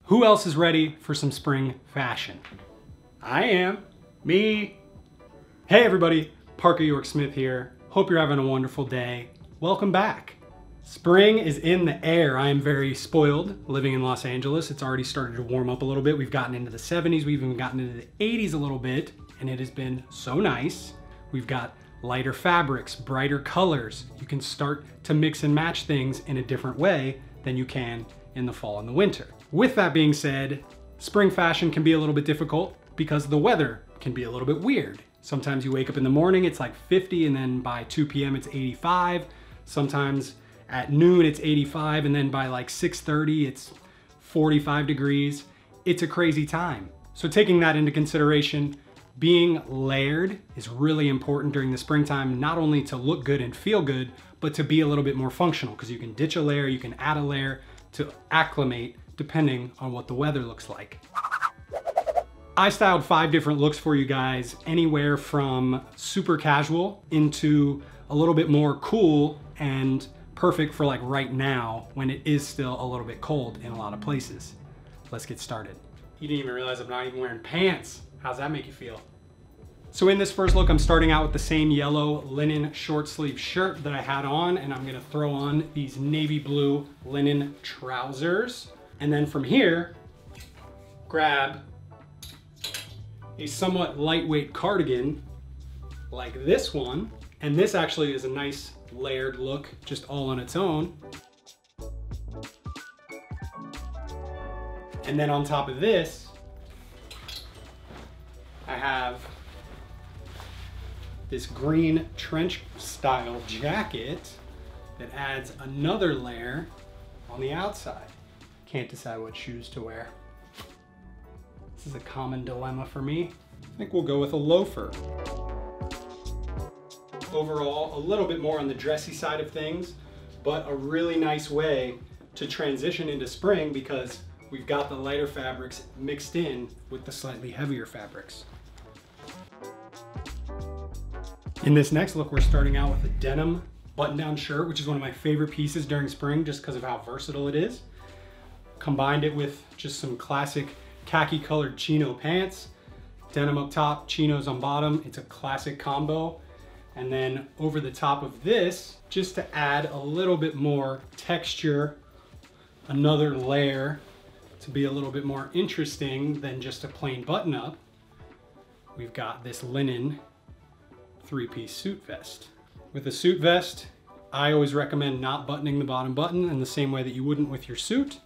Who else is ready for some spring fashion? I am. Me. Hey everybody, Parker York Smith here. Hope you're having a wonderful day. Welcome back. Spring is in the air. I am very spoiled living in Los Angeles. It's already started to warm up a little bit. We've gotten into the 70s. We've even gotten into the 80s a little bit, and it has been so nice. We've got lighter fabrics, brighter colors. You can start to mix and match things in a different way than you can in the fall and the winter. With that being said, spring fashion can be a little bit difficult because the weather can be a little bit weird. Sometimes you wake up in the morning, it's like 50, and then by 2 p.m. it's 85. Sometimes at noon it's 85, and then by like 6:30 it's 45 degrees. It's a crazy time. So taking that into consideration, being layered is really important during the springtime, not only to look good and feel good, but to be a little bit more functional, because you can ditch a layer, you can add a layer to acclimate depending on what the weather looks like. I styled 5 different looks for you guys, anywhere from super casual into a little bit more cool and perfect for like right now when it is still a little bit cold in a lot of places. Let's get started. You didn't even realize I'm not even wearing pants. How's that make you feel? So in this first look, I'm starting out with the same yellow linen short sleeve shirt that I had on, and I'm gonna throw on these navy blue linen trousers. And then from here, grab a somewhat lightweight cardigan like this one. And this actually is a nice layered look just all on its own. And then on top of this, I have this green trench style jacket that adds another layer on the outside. Can't decide what shoes to wear. This is a common dilemma for me. I think we'll go with a loafer. Overall, a little bit more on the dressy side of things, but a really nice way to transition into spring because we've got the lighter fabrics mixed in with the slightly heavier fabrics. In this next look, we're starting out with a denim button-down shirt, which is one of my favorite pieces during spring just because of how versatile it is. Combined it with just some classic khaki colored chino pants, denim up top, chinos on bottom. It's a classic combo. And then over the top of this, just to add a little bit more texture, another layer to be a little bit more interesting than just a plain button up, we've got this linen 3-piece suit vest. With a suit vest, I always recommend not buttoning the bottom button in the same way that you wouldn't with your suit.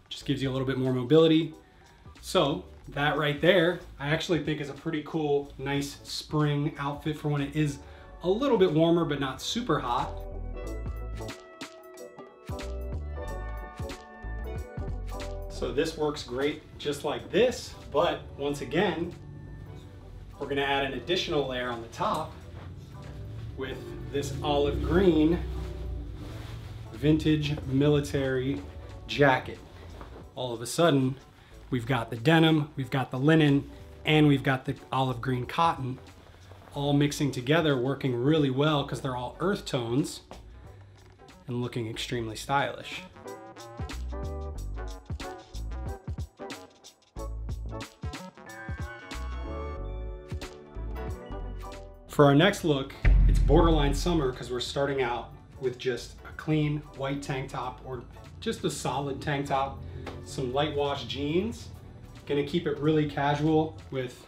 Just gives you a little bit more mobility. So that right there, I actually think is a pretty cool, nice spring outfit for when it is a little bit warmer, but not super hot. So this works great just like this, but once again, we're gonna add an additional layer on the top with this olive green vintage military jacket. All of a sudden, we've got the denim, we've got the linen, and we've got the olive green cotton all mixing together, working really well because they're all earth tones and looking extremely stylish. For our next look, it's borderline summer because we're starting out with just a clean white tank top or just a solid tank top, some light wash jeans. Gonna keep it really casual with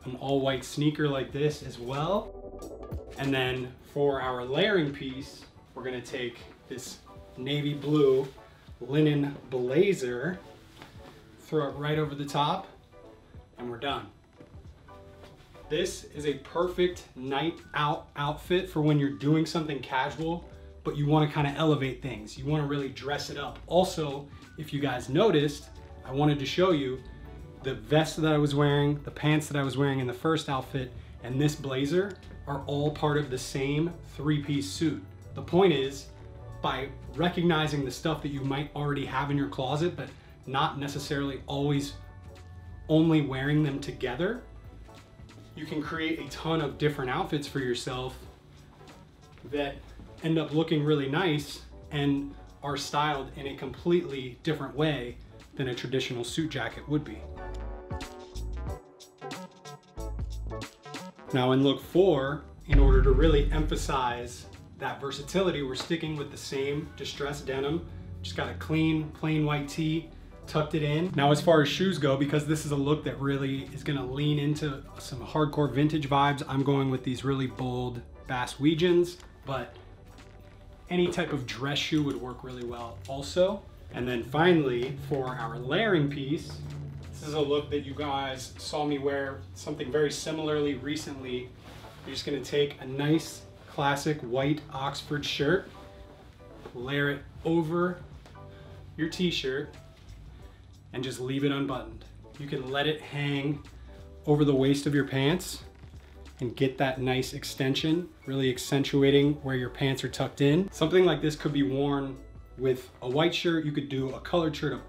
an all white sneaker like this as well. And then for our layering piece, we're gonna take this navy blue linen blazer, throw it right over the top, and we're done. This is a perfect night out outfit for when you're doing something casual, but you want to kind of elevate things. You want to really dress it up. Also, if you guys noticed, I wanted to show you the vest that I was wearing, the pants that I was wearing in the first outfit, and this blazer are all part of the same 3-piece suit. The point is, by recognizing the stuff that you might already have in your closet, but not necessarily always only wearing them together, you can create a ton of different outfits for yourself that end up looking really nice and are styled in a completely different way than a traditional suit jacket would be. Now in look 4, in order to really emphasize that versatility, we're sticking with the same distressed denim. Just got a clean, plain white tee, tucked it in. Now as far as shoes go, because this is a look that really is gonna lean into some hardcore vintage vibes, I'm going with these really bold Bass Weejuns, but any type of dress shoe would work really well also. And then finally, for our layering piece, this is a look that you guys saw me wear something very similarly recently. You're just gonna take a nice classic white Oxford shirt, layer it over your t-shirt, and just leave it unbuttoned. You can let it hang over the waist of your pants and get that nice extension, really accentuating where your pants are tucked in. Something like this could be worn with a white shirt. You could do a colored shirt, a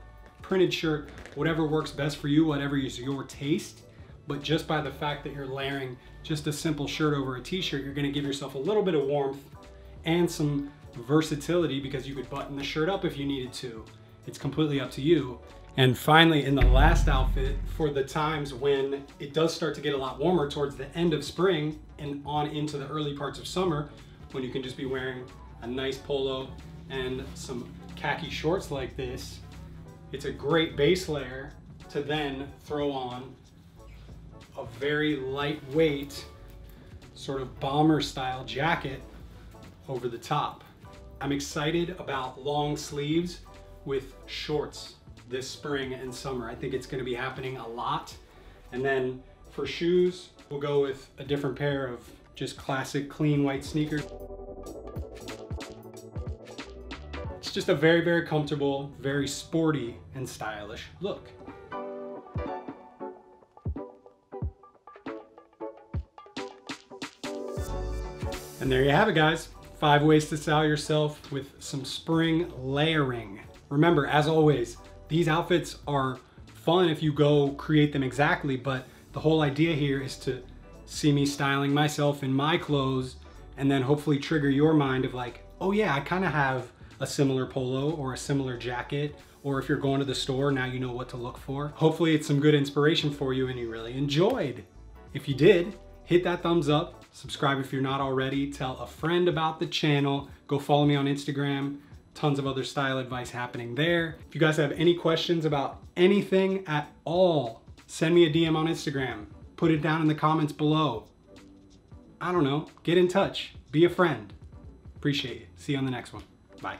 printed shirt, whatever works best for you, whatever is your taste. But just by the fact that you're layering just a simple shirt over a t-shirt, you're gonna give yourself a little bit of warmth and some versatility, because you could button the shirt up if you needed to. It's completely up to you. And finally, in the last outfit, for the times when it does start to get a lot warmer towards the end of spring and on into the early parts of summer, when you can just be wearing a nice polo and some khaki shorts like this, it's a great base layer to then throw on a very lightweight sort of bomber style jacket over the top. I'm excited about long sleeves with shorts this spring and summer. I think it's gonna be happening a lot. And then for shoes, we'll go with a different pair of just classic clean white sneakers. It's just a very, very comfortable, very sporty and stylish look. And there you have it, guys. 5 ways to style yourself with some spring layering. Remember, as always, these outfits are fun if you go create them exactly, but the whole idea here is to see me styling myself in my clothes and then hopefully trigger your mind of like, oh yeah, I kind of have a similar polo or a similar jacket, or if you're going to the store, now you know what to look for. Hopefully it's some good inspiration for you and you really enjoyed. If you did, hit that thumbs up, subscribe if you're not already, tell a friend about the channel, go follow me on Instagram. Tons of other style advice happening there. If you guys have any questions about anything at all, send me a DM on Instagram. Put it down in the comments below. I don't know, get in touch, be a friend. Appreciate it. See you on the next one. Bye.